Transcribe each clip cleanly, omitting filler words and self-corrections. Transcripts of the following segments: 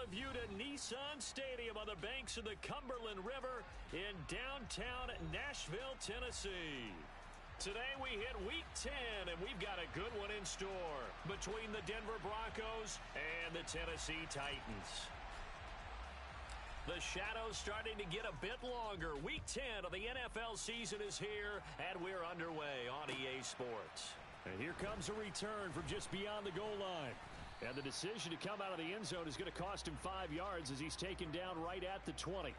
welcome you to Nissan Stadium on the banks of the Cumberland River in downtown Nashville, Tennessee. Today we hit Week 10, and we've got a good one in store between the Denver Broncos and the Tennessee Titans. The shadow's starting to get a bit longer. Week 10 of the NFL season is here, and we're underway on EA Sports. And here comes a return from just beyond the goal line. And the decision to come out of the end zone is going to cost him 5 yards as he's taken down right at the 20.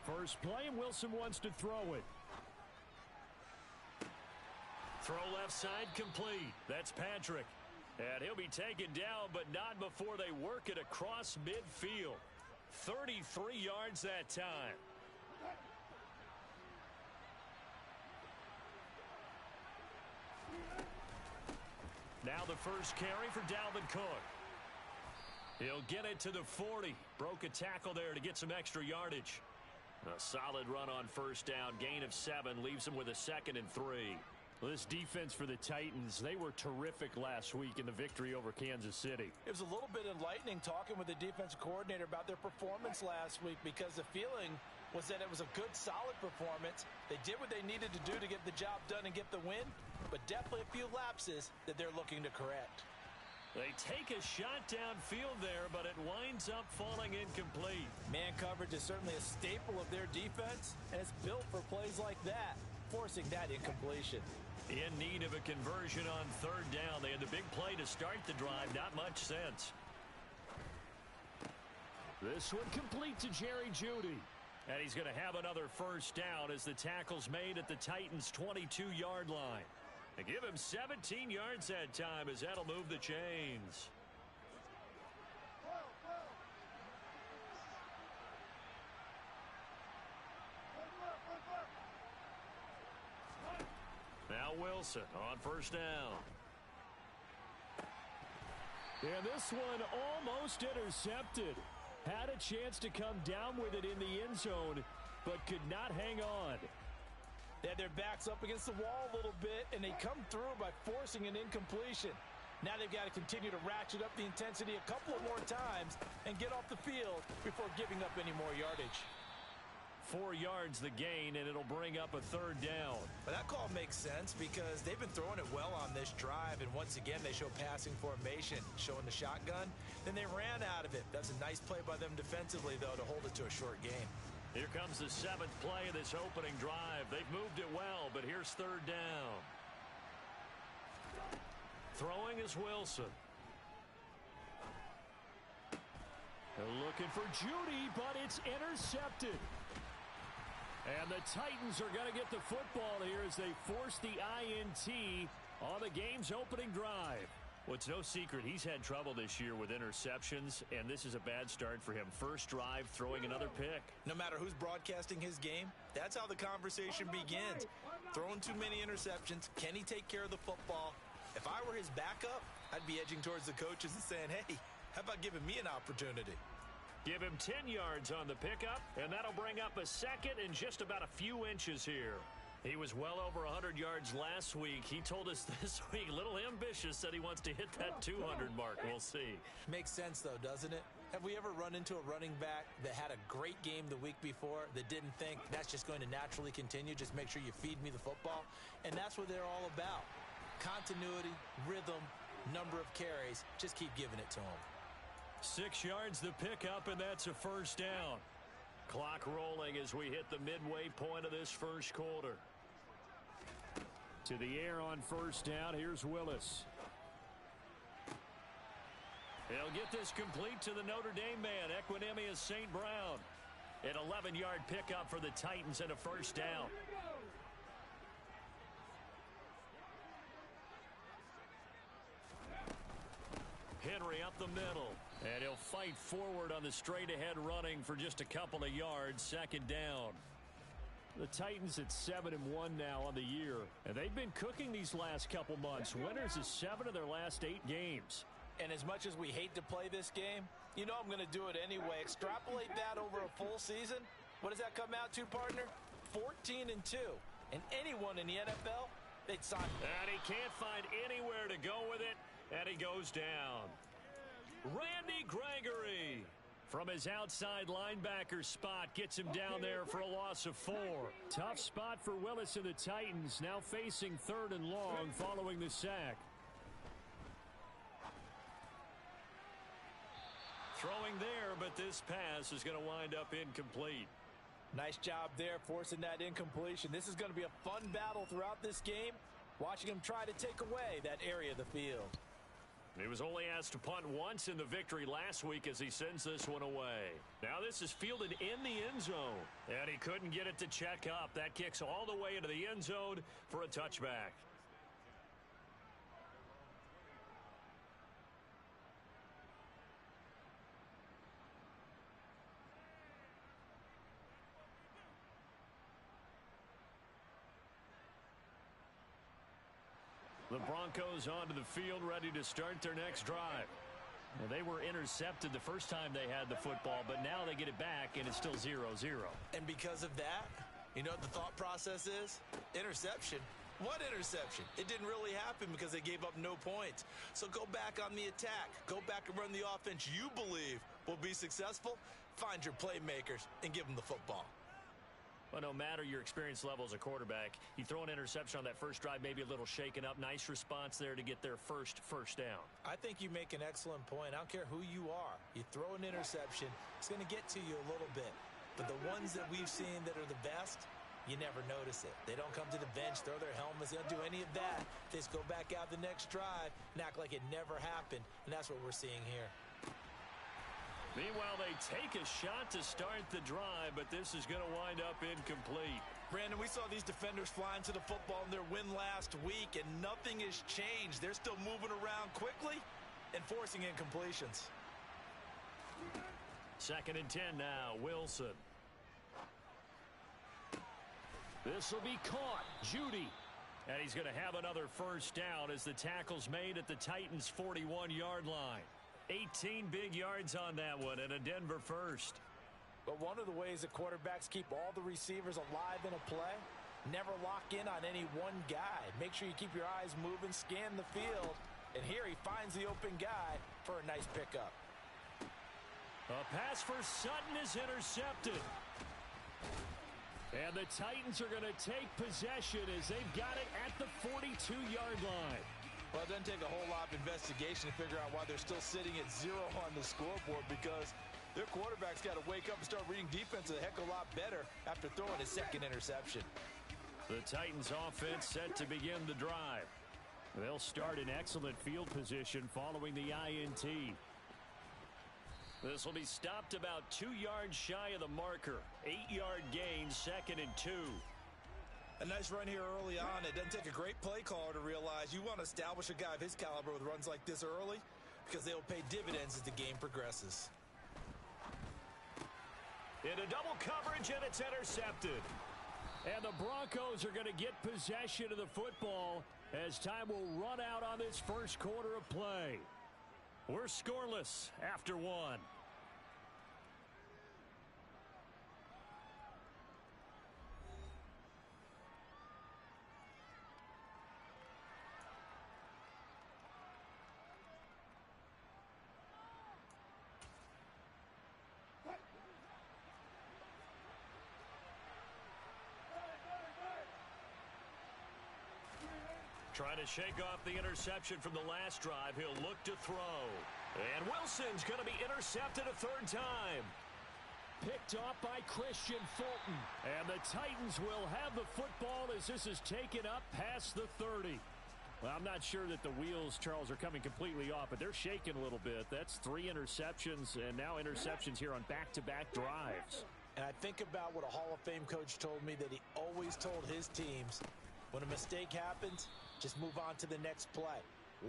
First play, and Wilson wants to throw it. Throw left side complete. That's Patrick. And he'll be taken down, but not before they work it across midfield. 33 yards that time. Now the first carry for Dalvin Cook. He'll get it to the 40. Broke a tackle there to get some extra yardage. A solid run on first down. Gain of 7 leaves him with a 2nd and 3. Well, this defense for the Titans, they were terrific last week in the victory over Kansas City. It was a little bit enlightening talking with the defensive coordinator about their performance last week, because the feeling was that it was a good, solid performance. They did what they needed to do to get the job done and get the win, but definitely a few lapses that they're looking to correct. They take a shot downfield there, but it winds up falling incomplete. Man coverage is certainly a staple of their defense, and it's built for plays like that, forcing that incompletion. In need of a conversion on third down. They had the big play to start the drive. Not much sense. This one complete to Jerry Jeudy. And he's going to have another first down as the tackle's made at the Titans' 22-yard line. They give him 17 yards that time as that'll move the chains. Now Wilson on first down. And this one almost intercepted. Had a chance to come down with it in the end zone, but could not hang on. They had their backs up against the wall a little bit, and they come through by forcing an incompletion. Now they've got to continue to ratchet up the intensity a couple of more times and get off the field before giving up any more yardage. 4 yards the gain, and it'll bring up a third down. But that call makes sense because they've been throwing it well on this drive, and once again they show passing formation, showing the shotgun. Then they ran out of it. That's a nice play by them defensively, though, to hold it to a short gain. Here comes the 7th play of this opening drive. They've moved it well, but here's third down. Throwing is Wilson. They're looking for Jeudy, but it's intercepted. And the Titans are going to get the football here as they force the INT on the game's opening drive. Well, it's no secret he's had trouble this year with interceptions, and this is a bad start for him. First drive, throwing another pick. No matter who's broadcasting his game, that's how the conversation begins. Throwing too many interceptions. Can he take care of the football? If I were his backup, I'd be edging towards the coaches and saying, hey, how about giving me an opportunity? Give him 10 yards on the pickup, and that'll bring up a second and just about a few inches here. He was well over 100 yards last week. He told us this week, a little ambitious, that he wants to hit that 200 mark. We'll see. Makes sense, though, doesn't it? Have we ever run into a running back that had a great game the week before that didn't think that's just going to naturally continue? Just make sure you feed me the football. And that's what they're all about. Continuity, rhythm, number of carries. Just keep giving it to him. 6 yards the pickup, and that's a first down. Clock rolling as we hit the midway point of this first quarter. To the air on first down. Here's Willis. They'll get this complete to the Notre Dame man, Equinemius St. Brown. An 11-yard pickup for the Titans and a first down. Henry up the middle. And he'll fight forward on the straight-ahead running for just a couple of yards, second down. The Titans at 7-1 now on the year, and they've been cooking these last couple months. Winners of 7 of their last 8 games. And as much as we hate to play this game, you know I'm going to do it anyway. Extrapolate that over a full season. What does that come out to, partner? 14-2. And anyone in the NFL, they'd sign. And he can't find anywhere to go with it, and he goes down. Randy Gregory from his outside linebacker spot gets him down there for a loss of 4. Tough spot for Willis and the Titans, now facing 3rd and long following the sack. Throwing there, but this pass is going to wind up incomplete. Nice job there forcing that incompletion. This is going to be a fun battle throughout this game, watching him try to take away that area of the field. He was only asked to punt once in the victory last week as he sends this one away. Now this is fielded in the end zone. And he couldn't get it to check up. That kicks all the way into the end zone for a touchback. The Broncos onto the field, ready to start their next drive. Well, they were intercepted the first time they had the football, but now they get it back, and it's still 0-0. And because of that, you know what the thought process is? Interception. What interception? It didn't really happen because they gave up no points. So go back on the attack. Go back and run the offense you believe will be successful. Find your playmakers and give them the football. Well, no matter your experience level as a quarterback, you throw an interception on that first drive, maybe a little shaken up. Nice response there to get their first down. I think you make an excellent point. I don't care who you are. You throw an interception, it's going to get to you a little bit. But the ones that we've seen that are the best, you never notice it. They don't come to the bench, throw their helmets. They don't do any of that. They just go back out the next drive and act like it never happened. And that's what we're seeing here. Meanwhile, they take a shot to start the drive, but this is going to wind up incomplete. Brandon, we saw these defenders flying to the football in their win last week, and nothing has changed. They're still moving around quickly and forcing incompletions. 2nd and 10 now, Wilson. This will be caught. Judy. And he's going to have another first down as the tackle's made at the Titans' 41-yard line. 18 big yards on that one and a Denver first. But one of the ways that quarterbacks keep all the receivers alive in a play, never lock in on any one guy. Make sure you keep your eyes moving, scan the field. And here he finds the open guy for a nice pickup. A pass for Sutton is intercepted. And the Titans are going to take possession as they've got it at the 42-yard line. Well, it doesn't take a whole lot of investigation to figure out why they're still sitting at 0 on the scoreboard, because their quarterback's got to wake up and start reading defense a heck of a lot better after throwing his second interception. The Titans offense set to begin the drive. They'll start in excellent field position following the INT. This will be stopped about 2 yards shy of the marker. 8-yard gain, 2nd and 2. A nice run here early on. It doesn't take a great play caller to realize you want to establish a guy of his caliber with runs like this early, because they'll pay dividends as the game progresses. Into double coverage, and it's intercepted. And the Broncos are going to get possession of the football as time will run out on this first quarter of play. We're scoreless after 1. Trying to shake off the interception from the last drive. He'll look to throw. And Wilson's going to be intercepted a 3rd time. Picked off by Christian Fulton. And the Titans will have the football as this is taken up past the 30. Well, I'm not sure that the wheels, Charles, are coming completely off, but they're shaking a little bit. That's 3 interceptions, and now interceptions here on back-to-back drives. And I think about what a Hall of Fame coach told me, that he always told his teams, when a mistake happens, just move on to the next play.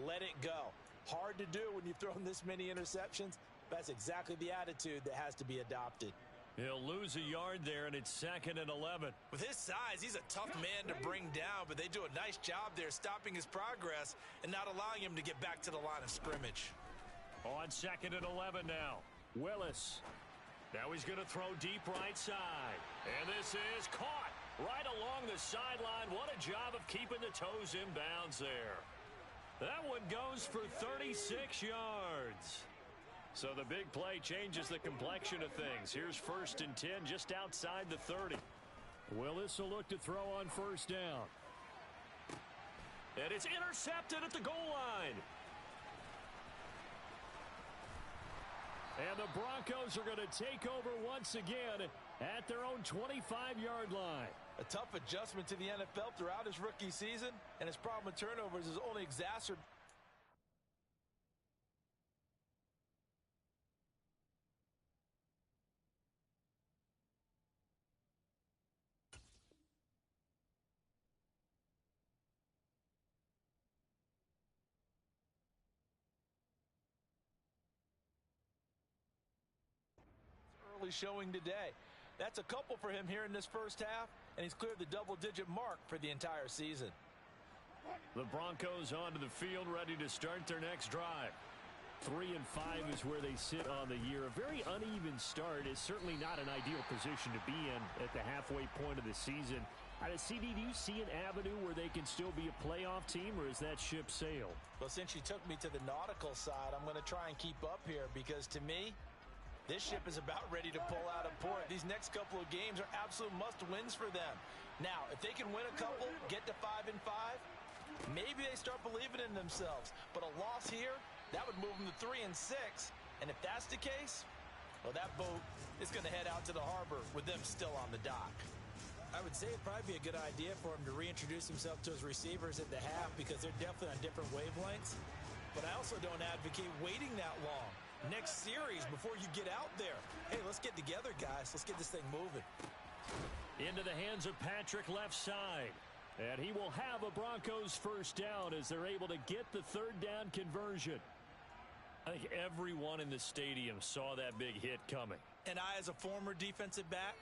Let it go. Hard to do when you've thrown this many interceptions, That's exactly the attitude that has to be adopted. He'll lose a yard there, and it's 2nd and 11. With his size, he's a tough man to bring down, but they do a nice job there stopping his progress and not allowing him to get back to the line of scrimmage. On 2nd and 11 now. Willis. Now he's going to throw deep right side. And this is caught right along the sideline. What a job of keeping the toes in bounds there. That one goes for 36 yards. So the big play changes the complexion of things. Here's 1st and 10 just outside the 30. Willis will look to throw on 1st down. And it's intercepted at the goal line. And the Broncos are going to take over once again at their own 25-yard line. A tough adjustment to the NFL throughout his rookie season, and his problem with turnovers is only exacerbated. Showing today. That's a couple for him here in this first half, and he's cleared the double-digit mark for the entire season. The Broncos onto the field, ready to start their next drive. 3 and 5 is where they sit on the year. A very uneven start is certainly not an ideal position to be in at the halfway point of the season. CD, do you see an avenue where they can still be a playoff team, or is that ship sailed? Well, since you took me to the nautical side, I'm going to try and keep up here, because to me, this ship is about ready to pull out of port. These next couple of games are absolute must-wins for them. Now, if they can win a couple, get to 5 and 5, maybe they start believing in themselves. But a loss here, that would move them to 3 and 6. And if that's the case, well, that boat is going to head out to the harbor with them still on the dock. I would say it'd probably be a good idea for him to reintroduce himself to his receivers at the half, because they're definitely on different wavelengths. But I also don't advocate waiting that long. Next series, before you get out there, hey, let's get together, guys. Let's get this thing moving. Into the hands of Patrick left side. And he will have a Broncos 1st down as they're able to get the 3rd down conversion. I think everyone in the stadium saw that big hit coming. And I, as a former defensive back,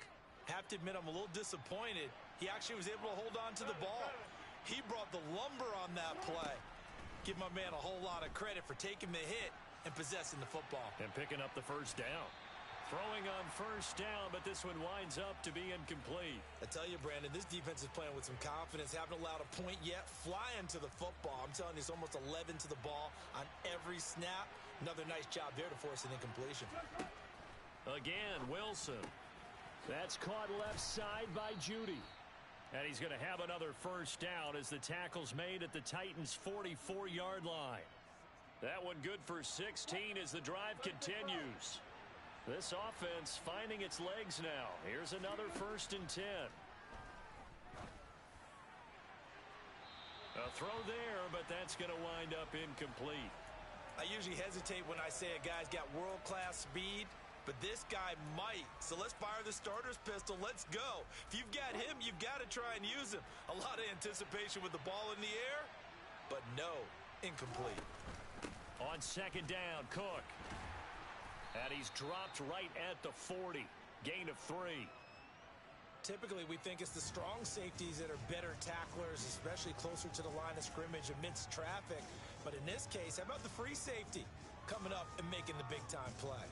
have to admit I'm a little disappointed. He actually was able to hold on to the ball. He brought the lumber on that play. Give my man a whole lot of credit for taking the hit and possessing the football. And picking up the 1st down. Throwing on 1st down, but this one winds up to be incomplete. I tell you, Brandon, this defense is playing with some confidence. Haven't allowed a point yet. Flying to the football. I'm telling you, it's almost 11 to the ball on every snap. Another nice job there to force an incompletion. Again, Wilson. That's caught left side by Judy. And he's going to have another 1st down as the tackle's made at the Titans' 44-yard line. That one good for 16 as the drive continues. This offense finding its legs now. Here's another 1st and 10. A throw there, but that's going to wind up incomplete. I usually hesitate when I say a guy's got world-class speed, but this guy might. So let's fire the starter's pistol. Let's go. If you've got him, you've got to try and use him. A lot of anticipation with the ball in the air, but no, incomplete. On 2nd down, Cook. And he's dropped right at the 40. Gain of 3. Typically, we think it's the strong safeties that are better tacklers, especially closer to the line of scrimmage amidst traffic. But in this case, how about the free safety coming up and making the big-time play?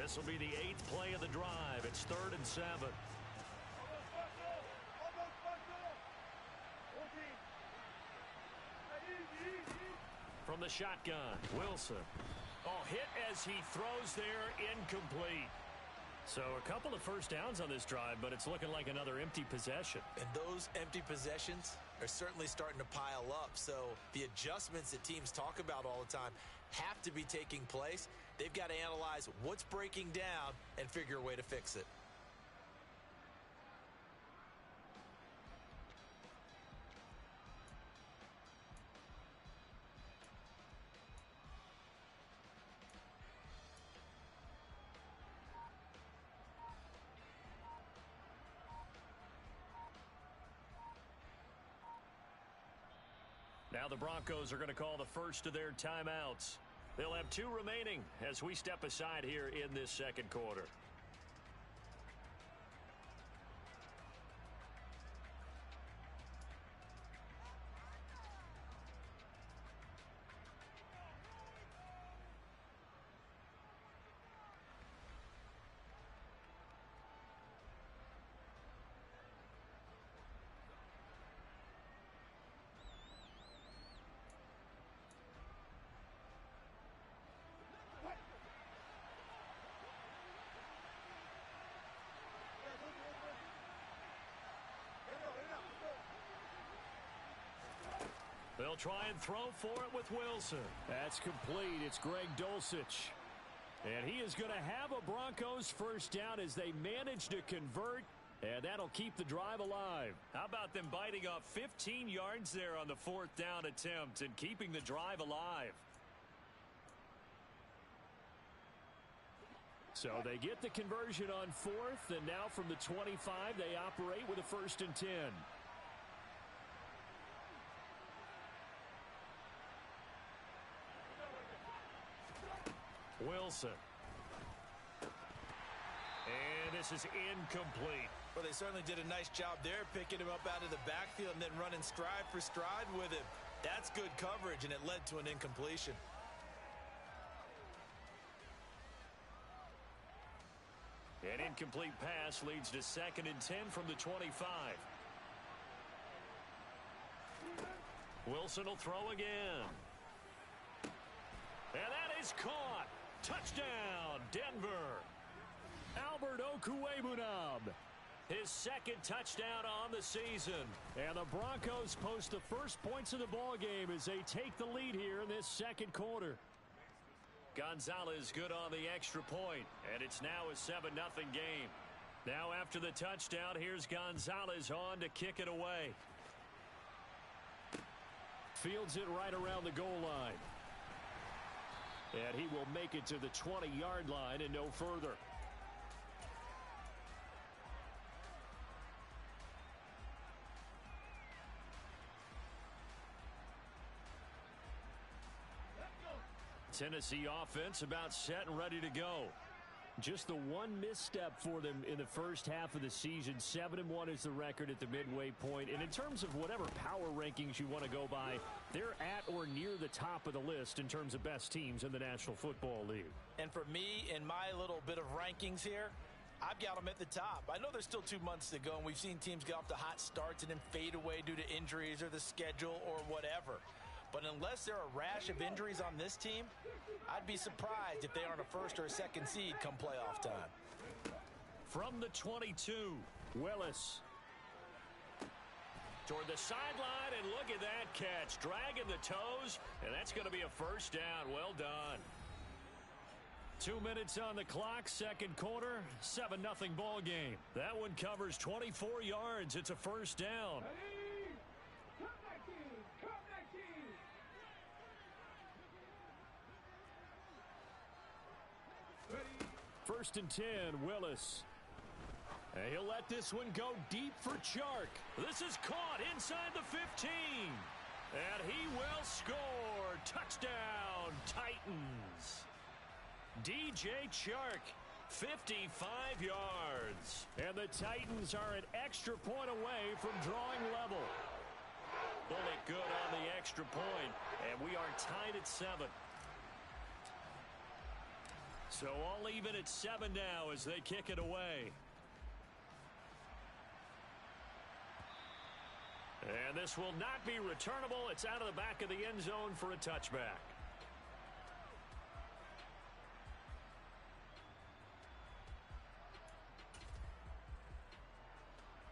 This will be the 8th play of the drive. It's 3rd and 7. From the shotgun, Wilson. Oh, hit as he throws there, incomplete. So a couple of 1st downs on this drive, but it's looking like another empty possession. And those empty possessions are certainly starting to pile up. So the adjustments that teams talk about all the time have to be taking place. They've got to analyze what's breaking down and figure a way to fix it. Now the Broncos are going to call the first of their timeouts. They'll have 2 remaining as we step aside here in this second quarter. They'll try and throw for it with Wilson. That's complete. It's Greg Dulcich. And he is going to have a Broncos first down as they manage to convert, and that'll keep the drive alive. How about them biting off 15 yards there on the 4th down attempt and keeping the drive alive? So they get the conversion on 4th, and now from the 25, they operate with a 1st and 10. Wilson. And this is incomplete. Well, they certainly did a nice job there, picking him up out of the backfield and then running stride for stride with him. That's good coverage, and it led to an incompletion. An incomplete pass leads to 2nd and 10 from the 25. Wilson will throw again. And that is caught. Touchdown, Denver. Albert Okwuegbunam. His 2nd touchdown on the season. And the Broncos post the first points of the ball game as they take the lead here in this second quarter. Gonzalez good on the extra point, and it's now a 7-0 game. Now after the touchdown, here's Gonzalez on to kick it away. Fields it right around the goal line. And he will make it to the 20-yard line and no further. Tennessee offense about set and ready to go. Just the one misstep for them in the first half of the season. 7-1 is the record at the midway point. And in terms of whatever power rankings you want to go by, they're at or near the top of the list in terms of best teams in the National Football League. And for me, in my little bit of rankings here, I've got them at the top. I know there's still 2 months to go, and we've seen teams get off to hot starts and then fade away due to injuries or the schedule or whatever. But unless there are a rash of injuries on this team, I'd be surprised if they aren't a 1st or a 2nd seed come playoff time. From the 22, Willis. Toward the sideline, and look at that catch. Dragging the toes, and that's going to be a first down. Well done. 2 minutes on the clock, second quarter, 7-0 ball game. That one covers 24 yards. It's a first down. 1st and 10, Willis. And he'll let this one go deep for Chark. This is caught inside the 15. And he will score. Touchdown, Titans. DJ Chark, 55 yards. And the Titans are an extra point away from drawing level. Bullet good on the extra point. And we are tied at 7. So all even at 7 now as they kick it away. And this will not be returnable. It's out of the back of the end zone for a touchback.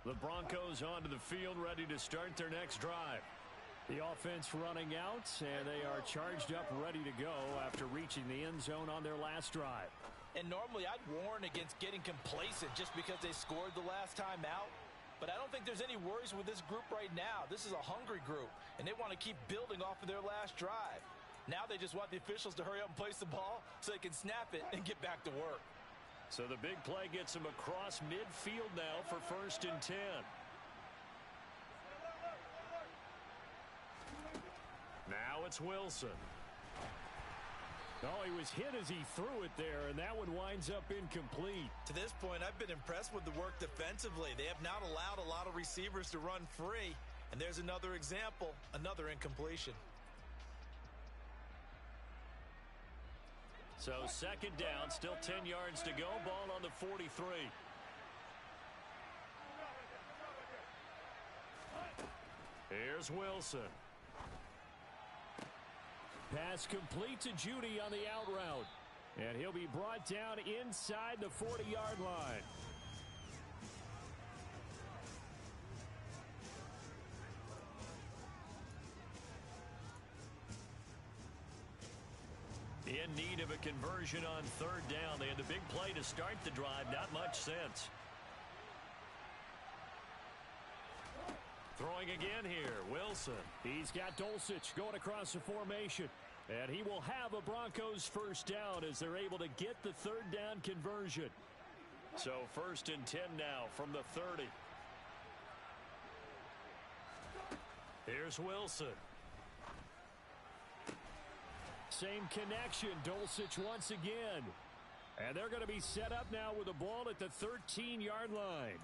The Broncos onto the field, ready to start their next drive. The offense running out, and they are charged up, ready to go after reaching the end zone on their last drive. And normally I'd warn against getting complacent just because they scored the last time out. But I don't think there's any worries with this group right now. This is a hungry group, and they want to keep building off of their last drive. Now they just want the officials to hurry up and place the ball so they can snap it and get back to work. So the big play gets them across midfield now for 1st and 10. it's Wilson. Oh, he was hit as he threw it there, and that one winds up incomplete. To this point, I've been impressed with the work defensively. They have not allowed a lot of receivers to run free. And there's another example, another incompletion. So second down, still 10 yards to go. Ball on the 43. Here's Wilson. Pass complete to Judy on the out route. And he'll be brought down inside the 40-yard line. In need of a conversion on third down. They had the big play to start the drive. Not much sense. Throwing again here, Wilson. He's got Dulcich going across the formation. And he will have a Broncos first down as they're able to get the third down conversion. So 1st and 10 now from the 30. Here's Wilson. Same connection, Dulcich once again. And they're going to be set up now with the ball at the 13-yard line.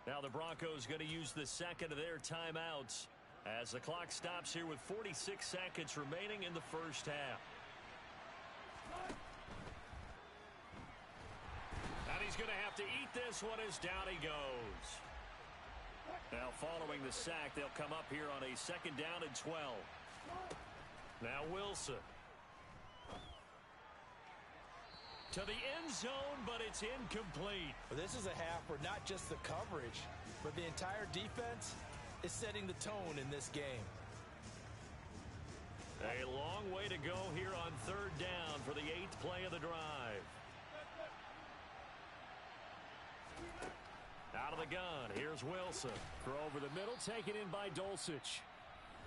Now the Broncos going to use the second of their timeouts as the clock stops here with 46 seconds remaining in the first half. And he's going to have to eat this one as down he goes. Now following the sack, they'll come up here on a 2nd down and 12. Now Wilson. To the end zone, but it's incomplete. Well, this is a half where not just the coverage, but the entire defense is setting the tone in this game. A long way to go here on third down for the 8th play of the drive. Out of the gun, here's Wilson. Throw over the middle, taken in by Dulcich.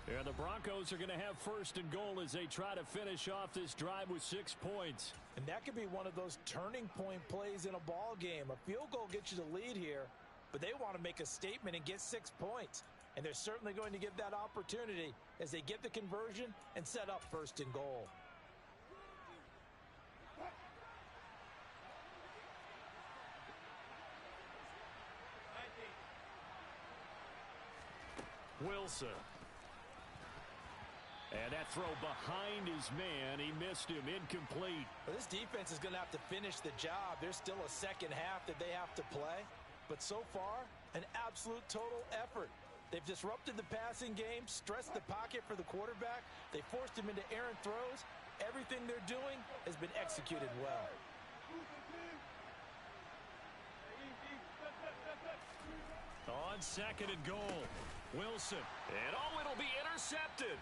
And the Broncos are going to have 1st and goal as they try to finish off this drive with 6 points. And that could be one of those turning point plays in a ball game. A field goal gets you the lead here, but they want to make a statement and get 6 points. And they're certainly going to give that opportunity as they get the conversion and set up 1st and goal. Wilson. And that throw behind his man. He missed him. Incomplete. Well, this defense is going to have to finish the job. There's still a second half that they have to play. But so far, an absolute total effort. They've disrupted the passing game, stressed the pocket for the quarterback. They forced him into errant throws. Everything they're doing has been executed well. On 2nd and goal, Wilson. And it'll be intercepted.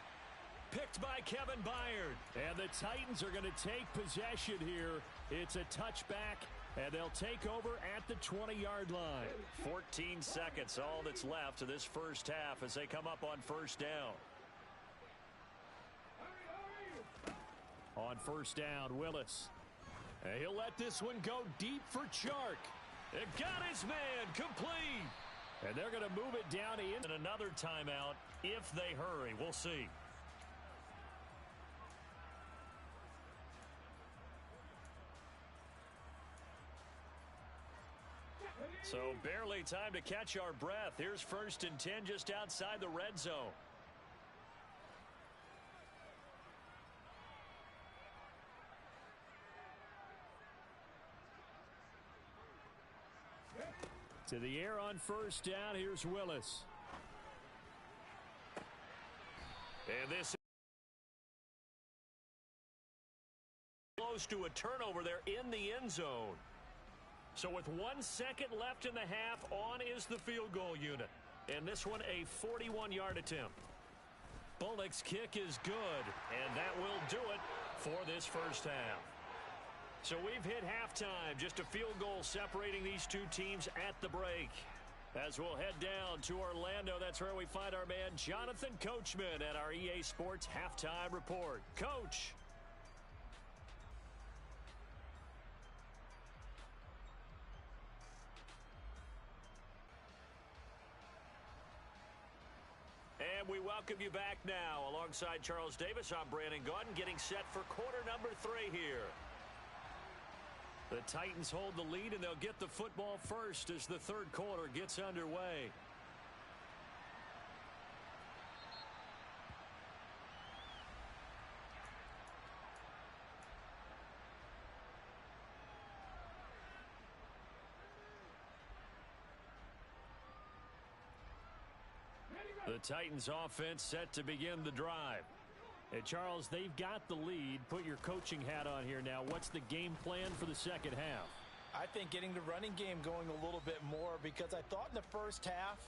Picked by Kevin Byard. And the Titans are going to take possession here. It's a touchback, and they'll take over at the 20-yard line. 14 seconds, all that's left of this first half as they come up on 1st down. On 1st down, Willis. And he'll let this one go deep for Chark. It got his man complete. And they're going to move it down in another timeout if they hurry. We'll see. So barely time to catch our breath. Here's 1st and 10 just outside the red zone. To the air on 1st down. Here's Willis. And this is close to a turnover there in the end zone. So with 1 second left in the half, on is the field goal unit. And this one a 41-yard attempt. Bullock's kick is good, and that will do it for this first half. So we've hit halftime, just a field goal separating these two teams at the break. As we'll head down to Orlando, that's where we find our man Jonathan Coachman at our EA Sports Halftime Report. Coach. And we welcome welcome you back now. Alongside Charles Davis, I'm Brandon Gaudin, getting set for quarter number 3 here. The Titans hold the lead, and they'll get the football first as the third quarter gets underway. The Titans offense set to begin the drive. And Charles, they've got the lead. Put your coaching hat on here now. What's the game plan for the second half? I think getting the running game going a little bit more, because I thought in the first half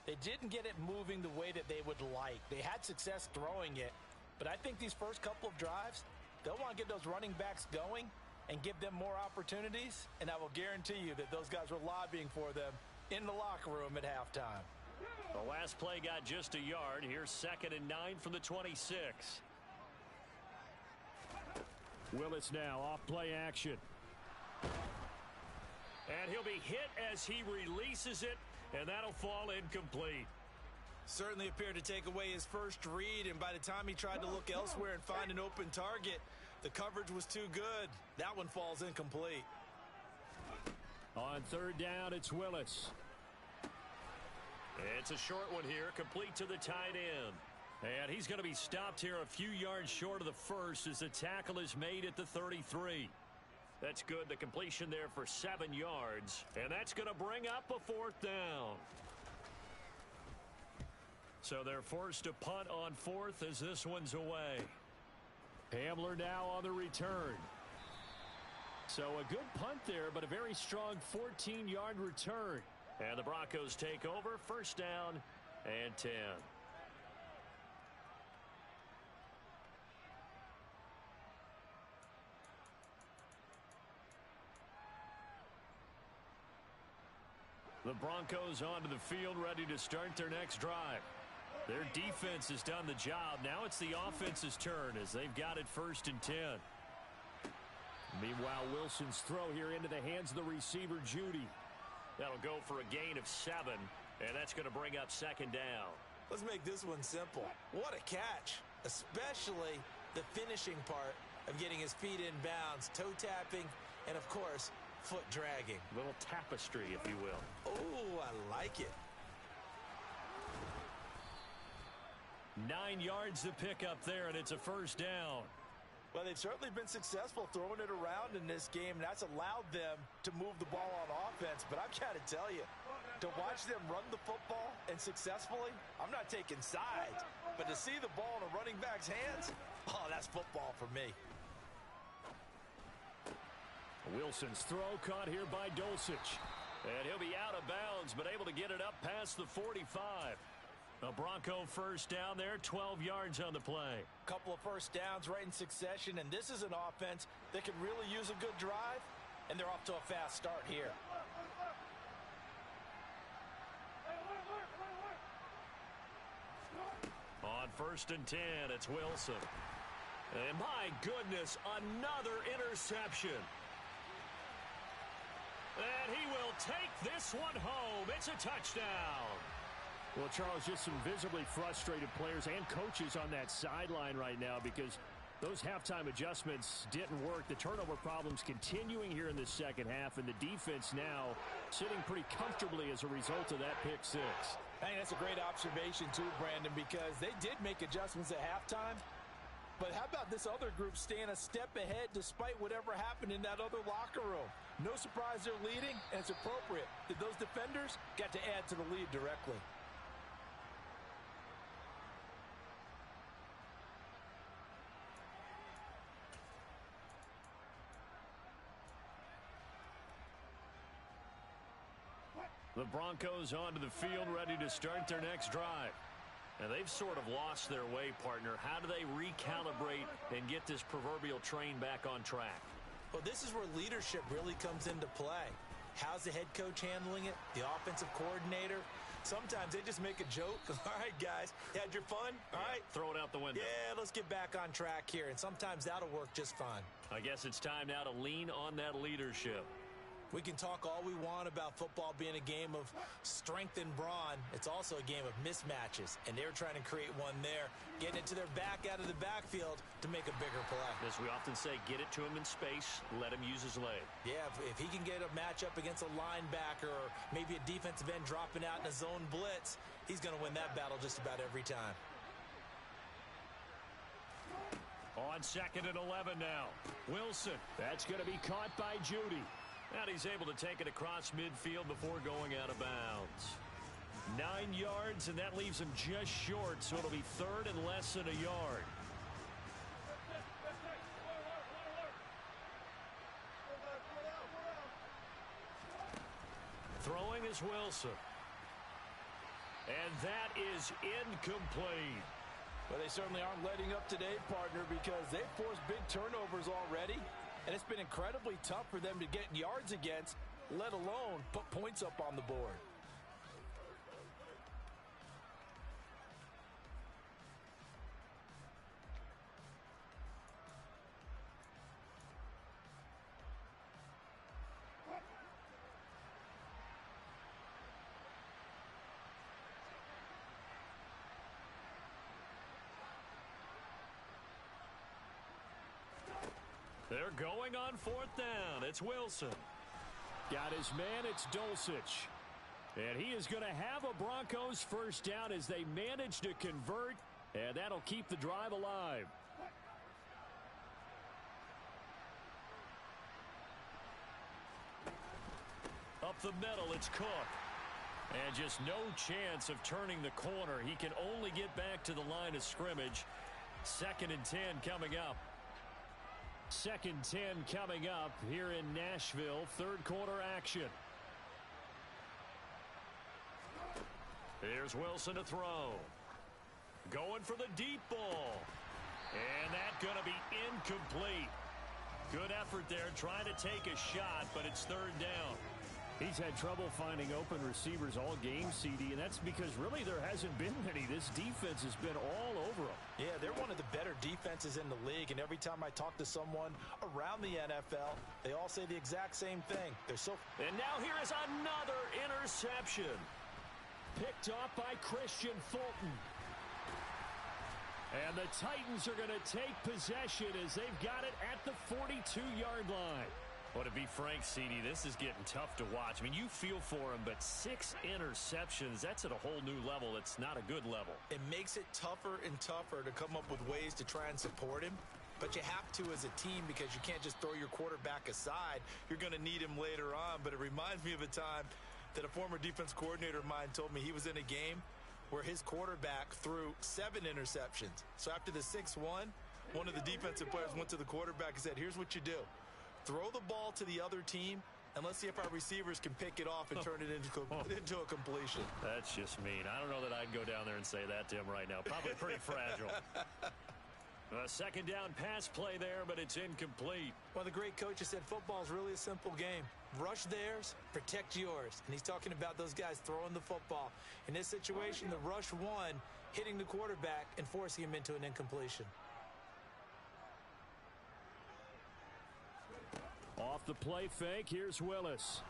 they didn't get it moving the way that they would like. They had success throwing it, but I think these first couple of drives, they'll want to get those running backs going and give them more opportunities, and I will guarantee you that those guys were lobbying for them in the locker room at halftime. The last play got just a yard. Here's 2nd and 9 from the 26. Willis now off play action. And he'll be hit as he releases it, and that'll fall incomplete. Certainly appeared to take away his first read, and by the time he tried to look elsewhere and find an open target, the coverage was too good. That one falls incomplete. On third down, it's Willis. It's a short one here, complete to the tight end. And he's going to be stopped here a few yards short of the first as the tackle is made at the 33. That's good. The completion there for 7 yards. And that's going to bring up a 4th down. So they're forced to punt on 4th as this one's away. Hamler now on the return. So a good punt there, but a very strong 14-yard return. And the Broncos take over, 1st down and 10. The Broncos onto the field, ready to start their next drive. Their defense has done the job. Now it's the offense's turn as they've got it 1st and 10. Meanwhile, Wilson's throw here into the hands of the receiver, Judy. That'll go for a gain of 7, and that's going to bring up 2nd down. Let's make this one simple. What a catch, especially the finishing part of getting his feet in bounds, toe tapping, and of course, foot dragging. A little tapestry, if you will. Oh, I like it. 9 yards to pick up there, and it's a 1st down. Well, they've certainly been successful throwing it around in this game, and that's allowed them to move the ball on offense. But I've got to tell you, to watch them run the football and successfully, I'm not taking sides. But to see the ball in a running back's hands, oh, that's football for me. Wilson's throw caught here by Dulcich. And he'll be out of bounds, but able to get it up past the 45. A Bronco 1st down there, 12 yards on the play. Couple of 1st downs right in succession, and this is an offense that can really use a good drive, and they're off to a fast start here. On 1st and 10, it's Wilson. And my goodness, another interception. And he will take this one home. It's a touchdown. Well, Charles, just some visibly frustrated players and coaches on that sideline right now because those halftime adjustments didn't work. The turnover problems continuing here in the second half, and the defense now sitting pretty comfortably as a result of that pick 6. I think that's a great observation too, Brandon, because they did make adjustments at halftime. But how about this other group staying a step ahead despite whatever happened in that other locker room? No surprise they're leading, and it's appropriate that those defenders got to add to the lead directly. The Broncos onto the field, ready to start their next drive. And they've sort of lost their way, partner. How do they recalibrate and get this proverbial train back on track? Well, this is where leadership really comes into play. How's the head coach handling it? The offensive coordinator? Sometimes they just make a joke. All right, guys, had your fun? All right. Throw it out the window. Yeah, let's get back on track here. And sometimes that'll work just fine. I guess it's time now to lean on that leadership. We can talk all we want about football being a game of strength and brawn. It's also a game of mismatches, and they're trying to create one there, getting it to their back out of the backfield to make a bigger play. As we often say, get it to him in space, let him use his leg. Yeah, if he can get a matchup against a linebacker or maybe a defensive end dropping out in a zone blitz, he's going to win that battle just about every time. On 2nd and 11 now. Wilson. That's going to be caught by Judy. And he's able to take it across midfield before going out of bounds. 9 yards, and that leaves him just short, so it'll be 3rd and less than a yard. Throwing is Wilson. And that is incomplete. Well, they certainly aren't letting up today, partner, because they've forced big turnovers already, and it's been incredibly tough for them to get yards against, let alone put points up on the board. They're going on 4th down. It's Wilson. Got his man, it's Dulcich. And he is going to have a Broncos first down as they manage to convert, and that'll keep the drive alive. Up the middle, it's Cook. And just no chance of turning the corner. He can only get back to the line of scrimmage. 2nd and 10 coming up. 2nd 10 coming up here in Nashville. 3rd quarter action. Here's Wilson to throw. Going for the deep ball. And that's going to be incomplete. Good effort there trying to take a shot, but it's 3rd down. He's had trouble finding open receivers all game, CD, and that's because really there hasn't been many. This defense has been all over them. Yeah, they're one of the better defenses in the league, and every time I talk to someone around the NFL, they all say the exact same thing. They're so... And now here is another interception. Picked off by Christian Fulton. And the Titans are going to take possession as they've got it at the 42-yard line. Well, to be frank, CD, this is getting tough to watch. I mean, you feel for him, but 6 interceptions, that's at a whole new level. It's not a good level. It makes it tougher and tougher to come up with ways to try and support him. But you have to as a team because you can't just throw your quarterback aside. You're going to need him later on. But it reminds me of a time that a former defense coordinator of mine told me he was in a game where his quarterback threw 7 interceptions. So after the 6th one of the defensive players went to the quarterback and said, here's what you do. Throw the ball to the other team, and let's see if our receivers can pick it off and turn it into a completion. That's just mean. I don't know that I'd go down there and say that to him right now. Probably pretty fragile. A 2nd down pass play there, but it's incomplete. Well, the great coach has said football is really a simple game. Rush theirs, protect yours. And he's talking about those guys throwing the football. In this situation, the rush won, hitting the quarterback and forcing him into an incompletion. Off the play fake, here's Willis.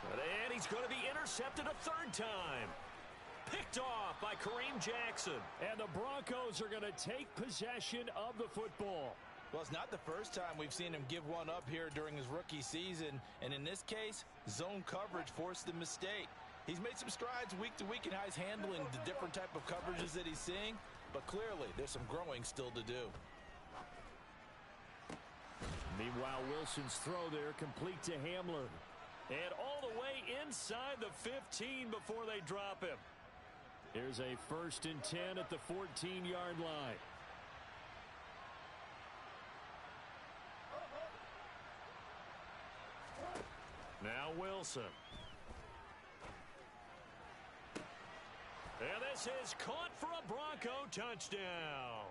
And he's going to be intercepted a 3rd time. Picked off by Kareem Jackson. And the Broncos are going to take possession of the football. Well, it's not the first time we've seen him give one up here during his rookie season. And in this case, zone coverage forced the mistake. He's made some strides week to week in how he's handling the different type of coverages that he's seeing. But clearly, there's some growing still to do. Meanwhile, Wilson's throw there complete to Hamler. And all the way inside the 15 before they drop him. Here's a 1st and 10 at the 14-yard line. Now Wilson. And this is caught for a Bronco touchdown.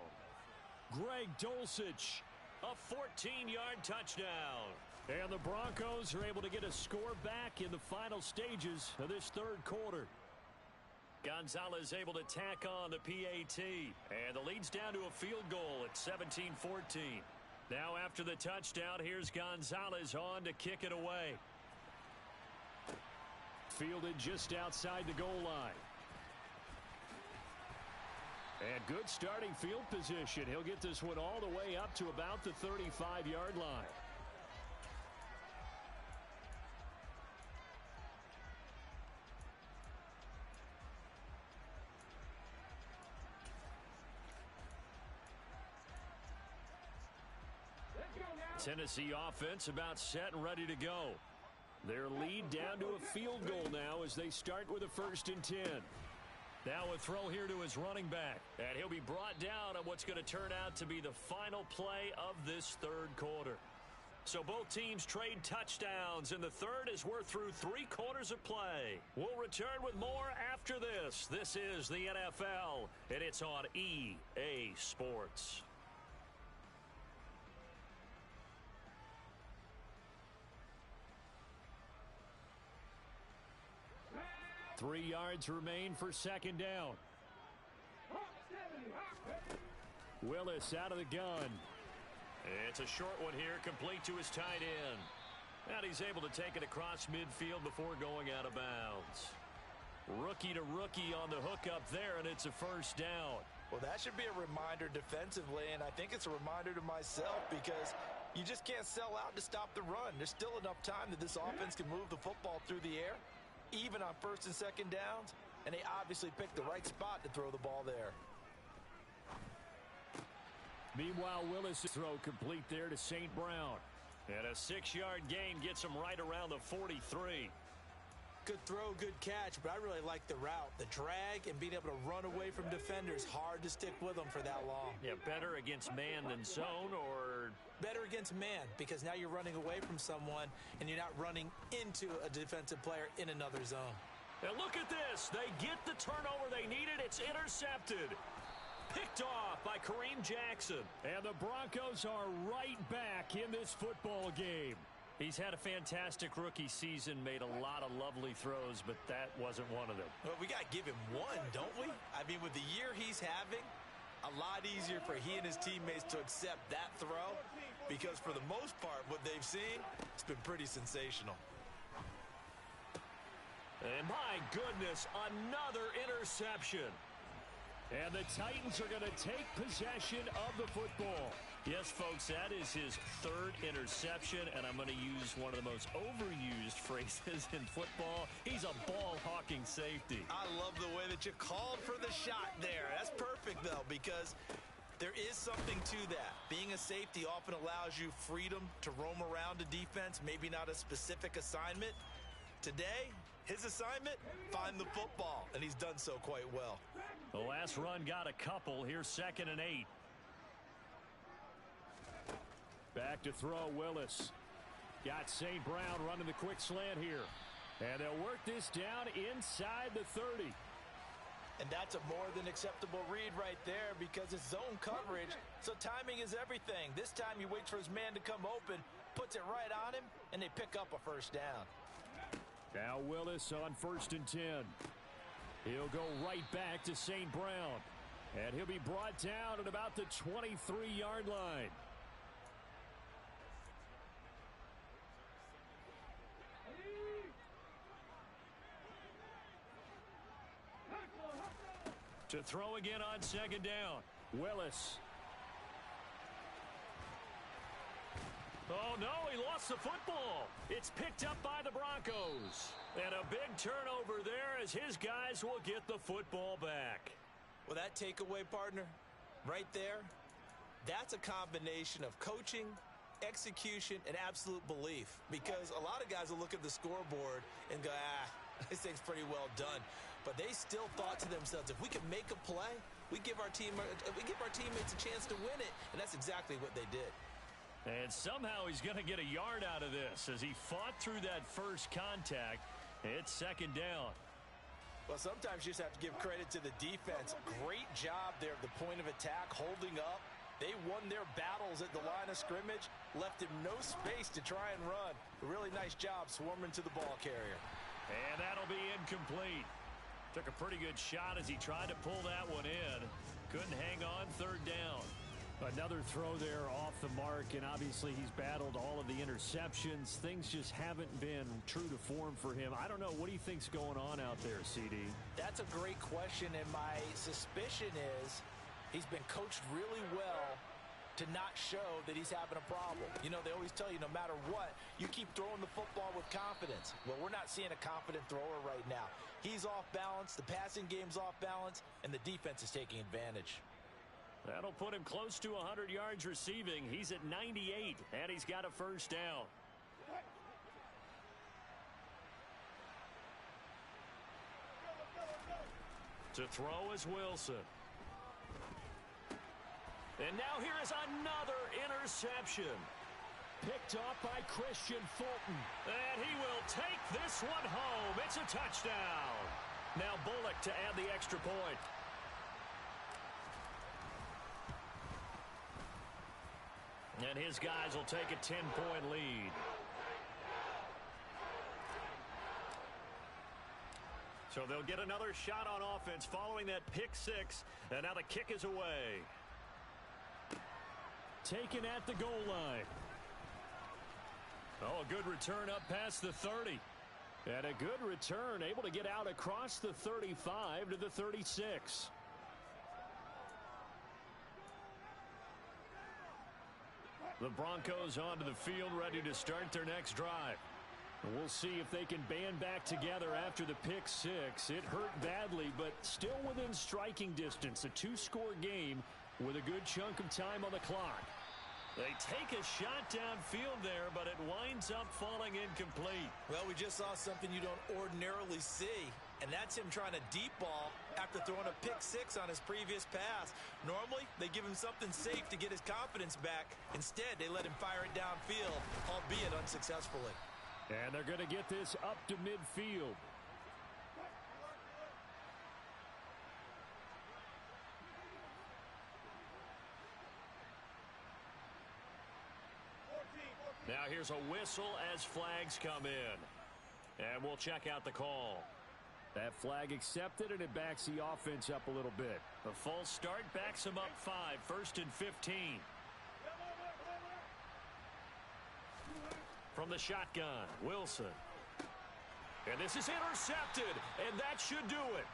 Greg Dulcich. A 14-yard touchdown. And the Broncos are able to get a score back in the final stages of this 3rd quarter. Gonzalez able to tack on the PAT. And the lead's down to a field goal at 17-14. Now after the touchdown, here's Gonzalez on to kick it away. Fielded just outside the goal line. And good starting field position. He'll get this one all the way up to about the 35-yard line. Tennessee offense about set and ready to go. Their lead down to a field goal now as they start with a 1st and 10. Now a throw here to his running back. And he'll be brought down on what's going to turn out to be the final play of this 3rd quarter. So both teams trade touchdowns, and the 3rd as we're through 3 quarters of play. We'll return with more after this. This is the NFL, and it's on EA Sports. 3 yards remain for 2nd down. Willis out of the gun. It's a short one here, complete to his tight end. And he's able to take it across midfield before going out of bounds. Rookie to rookie on the hookup there, and it's a 1st down. Well, that should be a reminder defensively, and I think it's a reminder to myself because you just can't sell out to stop the run. There's still enough time that this offense can move the football through the air, even on 1st and 2nd downs, and they obviously picked the right spot to throw the ball there. Meanwhile, Willis' throw complete there to St. Brown. And a 6-yard gain gets him right around the 43. Good throw, good catch, but I really like the route. The drag and being able to run away from defenders, hard to stick with them for that long. Yeah, better against man than zone, or better against man, because now you're running away from someone and you're not running into a defensive player in another zone. And look at this. They get the turnover they needed. It's intercepted. Picked off by Kareem Jackson. And the Broncos are right back in this football game. He's had a fantastic rookie season, made a lot of lovely throws, but that wasn't one of them. Well, we got to give him one, don't we? I mean, with the year he's having, a lot easier for he and his teammates to accept that throw, because for the most part, what they've seen, it's been pretty sensational. And my goodness, another interception. And the Titans are going to take possession of the football. Yes, folks, that is his 3rd interception, and I'm going to use one of the most overused phrases in football. He's a ball-hawking safety. I love the way that you called for the shot there. That's perfect, though, because there is something to that. Being a safety often allows you freedom to roam around a defense, maybe not a specific assignment. Today, his assignment, find the football, and he's done so quite well. The last run got a couple. Here's 2nd and 8. Back to throw, Willis. Got St. Brown running the quick slant here. And they'll work this down inside the 30. And that's a more than acceptable read right there because it's zone coverage, so timing is everything. This time he waits for his man to come open, puts it right on him, and they pick up a 1st down. Now Willis on 1st and 10. He'll go right back to St. Brown. And he'll be brought down at about the 23-yard line. To throw again on 2nd down. Willis. Oh, no, he lost the football. It's picked up by the Broncos. And a big turnover there as his guys will get the football back. Well, that takeaway, partner, right there, that's a combination of coaching, execution, and absolute belief. Because a lot of guys will look at the scoreboard and go, this thing's pretty well done. But they still thought to themselves, if we can make a play, we give our teammates a chance to win it. And that's exactly what they did. And somehow he's going to get a yard out of this as he fought through that first contact. It's 2nd down. Well, sometimes you just have to give credit to the defense. Great job there at the point of attack, holding up. They won their battles at the line of scrimmage, left him no space to try and run. A really nice job swarming to the ball carrier. And that'll be incomplete. Took a pretty good shot as he tried to pull that one in. Couldn't hang on 3rd down. Another throw there off the mark, and obviously he's battled all of the interceptions. Things just haven't been true to form for him. I don't know. What do you think's going on out there, CD? That's a great question, and my suspicion is he's been coached really well to not show that he's having a problem. You know, they always tell you no matter what, you keep throwing the football with confidence. Well, we're not seeing a confident thrower right now. He's off balance, the passing game's off balance, and the defense is taking advantage. That'll put him close to 100 yards receiving. He's at 98, and he's got a first down. To throw is Wilson. And now here is another interception. Picked off by Christian Fulton. And he will take this one home. It's a touchdown. Now Bullock to add the extra point. And his guys will take a 10-point lead. So they'll get another shot on offense following that pick six. And now the kick is away. Taken at the goal line. Oh, a good return up past the 30. And a good return, able to get out across the 35 to the 36. The Broncos onto the field, ready to start their next drive. We'll see if they can band back together after the pick six. It hurt badly, but still within striking distance. A two-score game with a good chunk of time on the clock. They take a shot downfield there, but it winds up falling incomplete. Well, we just saw something you don't ordinarily see, and that's him trying to deep ball after throwing a pick six on his previous pass. Normally, they give him something safe to get his confidence back. Instead, they let him fire it downfield, albeit unsuccessfully. And they're going to get this up to midfield. Now here's a whistle as flags come in. And we'll check out the call. That flag accepted, and it backs the offense up a little bit. A false start backs them up 5, 1st and 15. From the shotgun, Wilson. And this is intercepted, and that should do it.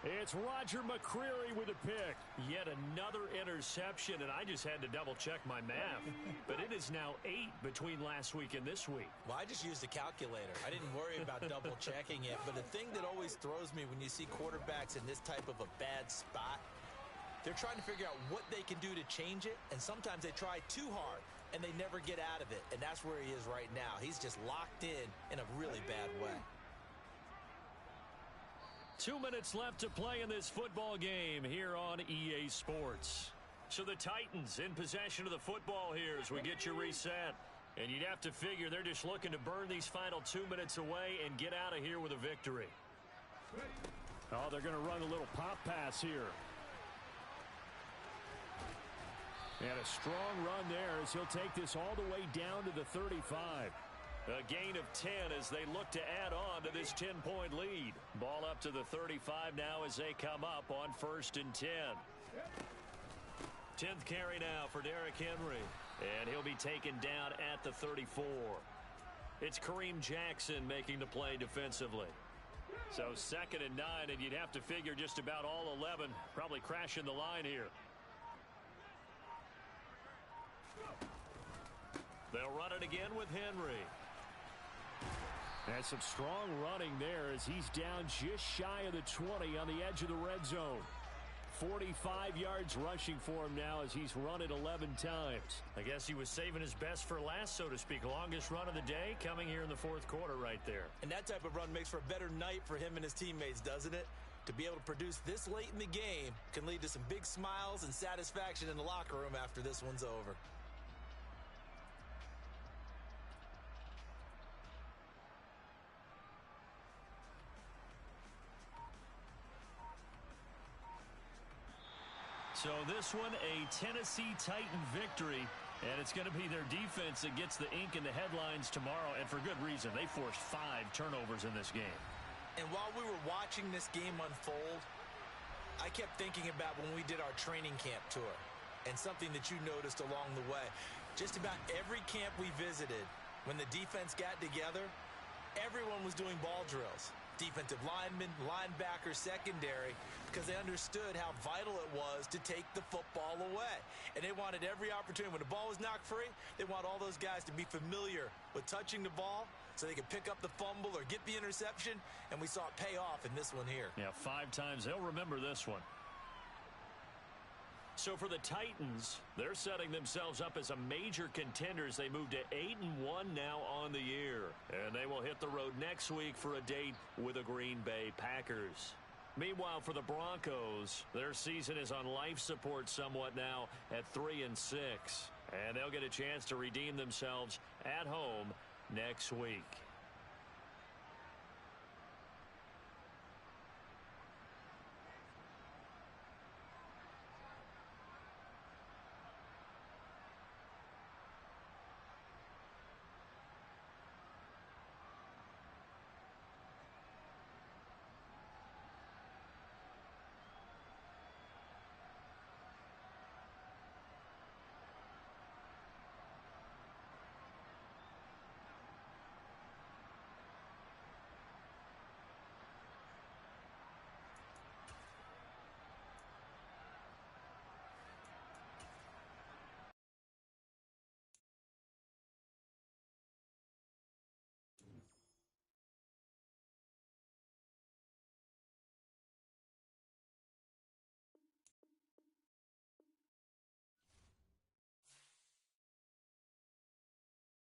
It's Roger McCreary with a pick. Yet another interception, and I just had to double-check my math. But it is now 8 between last week and this week. Well, I just used a calculator. I didn't worry about double-checking it. But the thing that always throws me when you see quarterbacks in this type of a bad spot, they're trying to figure out what they can do to change it, and sometimes they try too hard, and they never get out of it. And that's where he is right now. He's just locked in a really bad way. 2 minutes left to play in this football game here on EA Sports. So the Titans in possession of the football here as we get you reset. And you'd have to figure they're just looking to burn these final 2 minutes away and get out of here with a victory. Oh, they're going to run a little pop pass here. And a strong run there as he'll take this all the way down to the 35. A gain of 10 as they look to add on to this 10-point lead. Ball up to the 35 now as they come up on 1st and 10. 10th carry now for Derrick Henry. And he'll be taken down at the 34. It's Kareem Jackson making the play defensively. So 2nd and 9, and you'd have to figure just about all 11 probably crashing the line here. They'll run it again with Henry. And some strong running there as he's down just shy of the 20 on the edge of the red zone. 45 yards rushing for him now as he's run it 11 times. I guess he was saving his best for last, so to speak. Longest run of the day coming here in the 4th quarter right there. And that type of run makes for a better night for him and his teammates, doesn't it? To be able to produce this late in the game can lead to some big smiles and satisfaction in the locker room after this one's over. So this one, a Tennessee Titan victory, and it's going to be their defense that gets the ink in the headlines tomorrow, and for good reason. They forced 5 turnovers in this game. And while we were watching this game unfold, I kept thinking about when we did our training camp tour. And something that you noticed along the way, just about every camp we visited, when the defense got together, everyone was doing ball drills. Defensive linemen, linebackers, secondary, because they understood how vital it was to take the football away. And they wanted every opportunity. When the ball was knocked free, they want all those guys to be familiar with touching the ball so they could pick up the fumble or get the interception, and we saw it pay off in this one here. Yeah, 5 times. They'll remember this one. So for the Titans, they're setting themselves up as a major contender as they move to 8-1 now on the year. And they will hit the road next week for a date with the Green Bay Packers. Meanwhile, for the Broncos, their season is on life support somewhat now at 3-6. And they'll get a chance to redeem themselves at home next week.